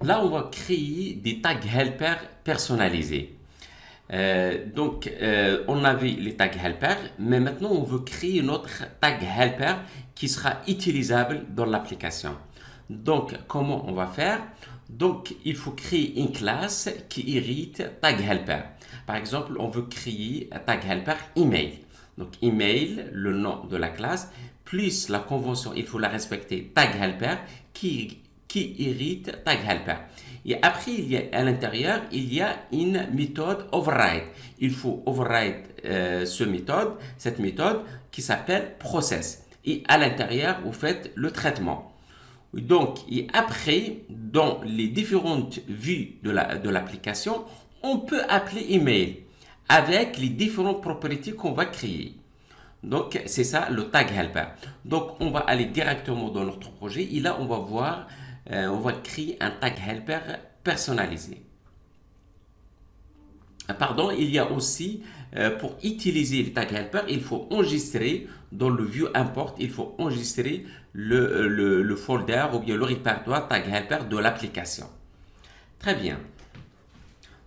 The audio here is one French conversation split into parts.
Là, on va créer des tags helper personnalisés. On avait les tags helper, mais maintenant on veut créer notre tag helper qui sera utilisable dans l'application. Donc, comment on va faire? Donc, il faut créer une classe qui hérite tag helper. Par exemple, on veut créer un tag helper email. Donc, email, le nom de la classe, plus la convention, il faut la respecter, tag helper, qui hérite tag helper. Et après, à l'intérieur, il y a une méthode override. Il faut override cette méthode qui s'appelle process. Et à l'intérieur, vous faites le traitement. Donc, et après, dans les différentes vues de l'application, on peut appeler email avec les différentes propriétés qu'on va créer. Donc, c'est ça le tag helper. Donc, on va aller directement dans notre projet et là, on va voir, on va créer un tag helper personnalisé. Pardon, il y a aussi, pour utiliser le tag helper, il faut enregistrer dans le view import, il faut enregistrer le folder ou bien le répertoire tag helper de l'application. Très bien.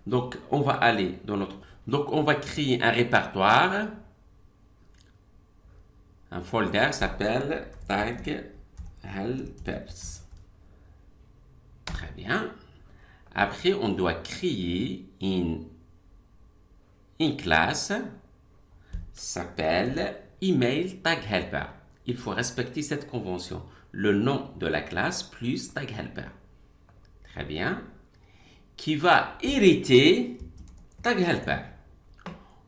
Donc, on va aller dans notre... Donc, on va créer un répertoire. Un folder s'appelle tag helpers. Très bien. Après, on doit créer une classe s'appelle email tag helper. Il faut respecter cette convention. Le nom de la classe plus tag helper. Très bien. Qui va hériter tag helper.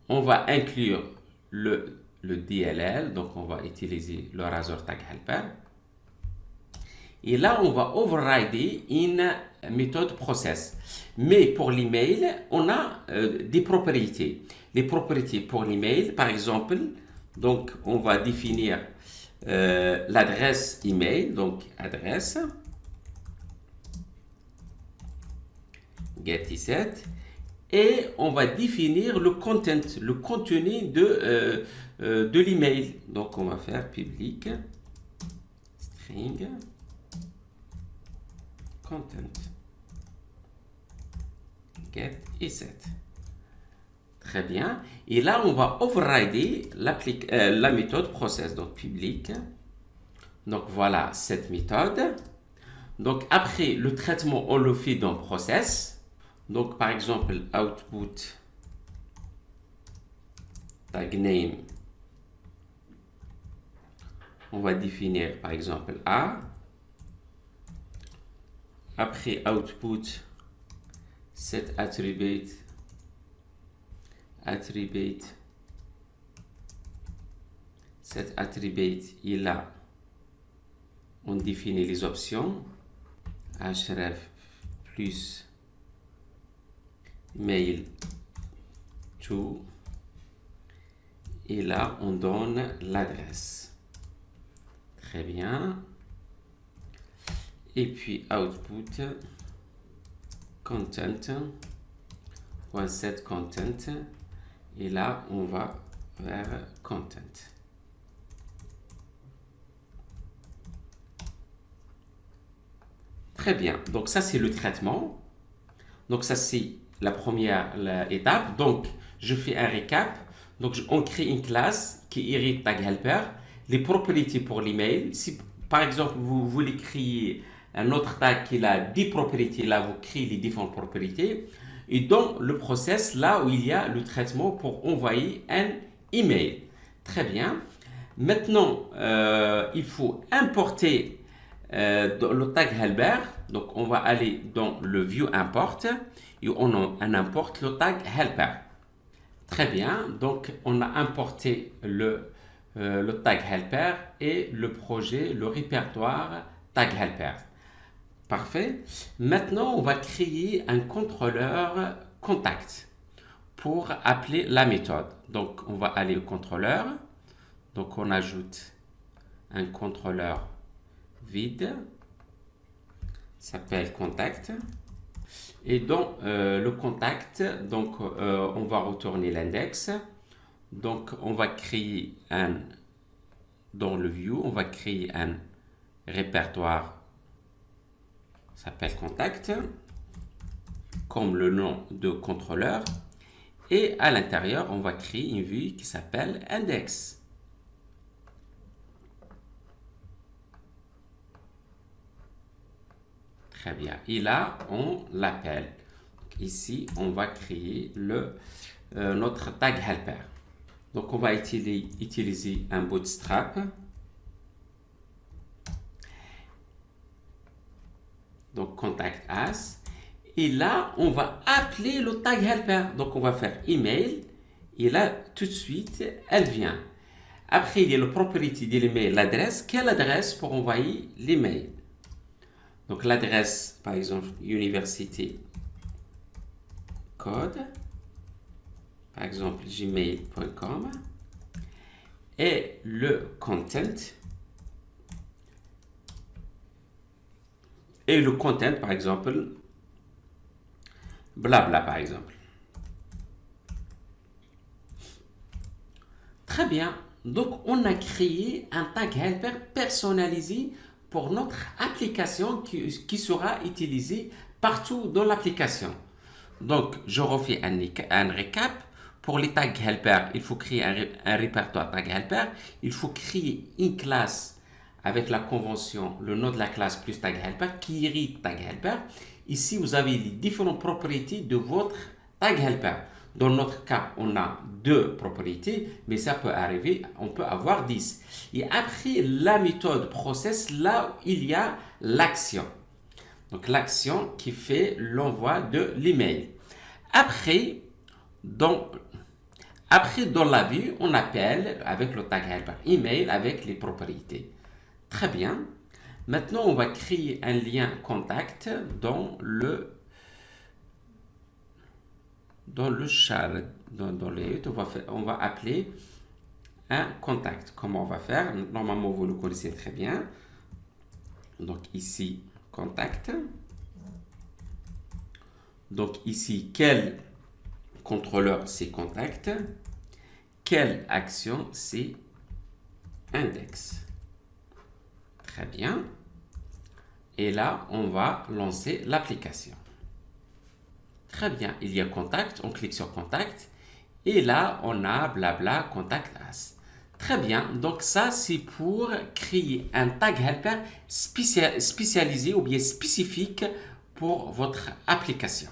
On va inclure le DLL, donc on va utiliser le Razor tag helper. Et là, on va overrider une méthode process. Mais pour l'email, on a des propriétés. Les propriétés pour l'email, par exemple, donc on va définir l'adresse email, donc adresse, getIset, et on va définir le content, le contenu de l'email. Donc on va faire public string content getIset. Très bien. Et là, on va overrider la méthode process, donc public. Donc voilà cette méthode. Donc après, le traitement, on le fait dans process. Donc par exemple, output tag name. On va définir par exemple A. Après output, set attribute, set attribute, et là, on définit les options, href plus mail to, et là, on donne l'adresse. Très bien. Et puis output content, set content, et là on va vers content. Très bien, donc ça c'est le traitement. Donc ça c'est la première étape. Donc je fais un récap. Donc on crée une classe qui hérite tag helper. Les propriétés pour l'email. Si par exemple vous voulez créer un autre tag qui a 10 propriétés, là vous créez les différentes propriétés. Et dans le process, là où il y a le traitement pour envoyer un email. Très bien. Maintenant, il faut importer le tag helper. Donc on va aller dans le view import et on importe le tag helper. Très bien. Donc on a importé le tag helper et le projet, le répertoire tag helper. Parfait. Maintenant, on va créer un contrôleur contact pour appeler la méthode. Donc, on va aller au contrôleur. Donc, on ajoute un contrôleur vide, s'appelle contact. Et dans le contact, donc, on va retourner l'index. Donc, on va créer dans le view, on va créer un répertoire s'appelle contact, comme le nom de contrôleur. Et à l'intérieur, on va créer une vue qui s'appelle index. Très bien. Et là, on l'appelle. Ici, on va créer notre tag helper. Donc, on va utiliser un bootstrap. Donc, contact as. Et là, on va appeler le tag helper. Donc, on va faire email. Et là, tout de suite, elle vient. Après, il y a le property de l'email, l'adresse. Quelle adresse pour envoyer l'email? Donc, l'adresse, par exemple, université code, par exemple, gmail.com. Et le content. Et le content, par exemple, blabla, par exemple. Très bien. Donc, on a créé un tag helper personnalisé pour notre application qui sera utilisé partout dans l'application. Donc, je refais un récap. Pour les tag helper, il faut créer un répertoire tag helper. Il faut créer une classe avec la convention, le nom de la classe plus tag helper qui hérite tag helper. Ici, vous avez les différentes propriétés de votre tag helper. Dans notre cas, on a 2 propriétés, mais ça peut arriver, on peut avoir 10. Et après, la méthode process, là où il y a l'action. Donc, l'action qui fait l'envoi de l'email. Après, dans la vue, on appelle avec le tag helper email avec les propriétés. Très bien. Maintenant, on va créer un lien contact dans le chat, dans les on va appeler un contact. Comment on va faire? Normalement, vous le connaissez très bien. Donc ici, contact. Donc ici, quel contrôleur c'est contact? Quelle action c'est index? Très bien. Et là, on va lancer l'application. Très bien. Il y a contact. On clique sur contact. Et là, on a blabla contact as. Très bien. Donc, ça, c'est pour créer un tag helper spécialisé ou bien spécifique pour votre application.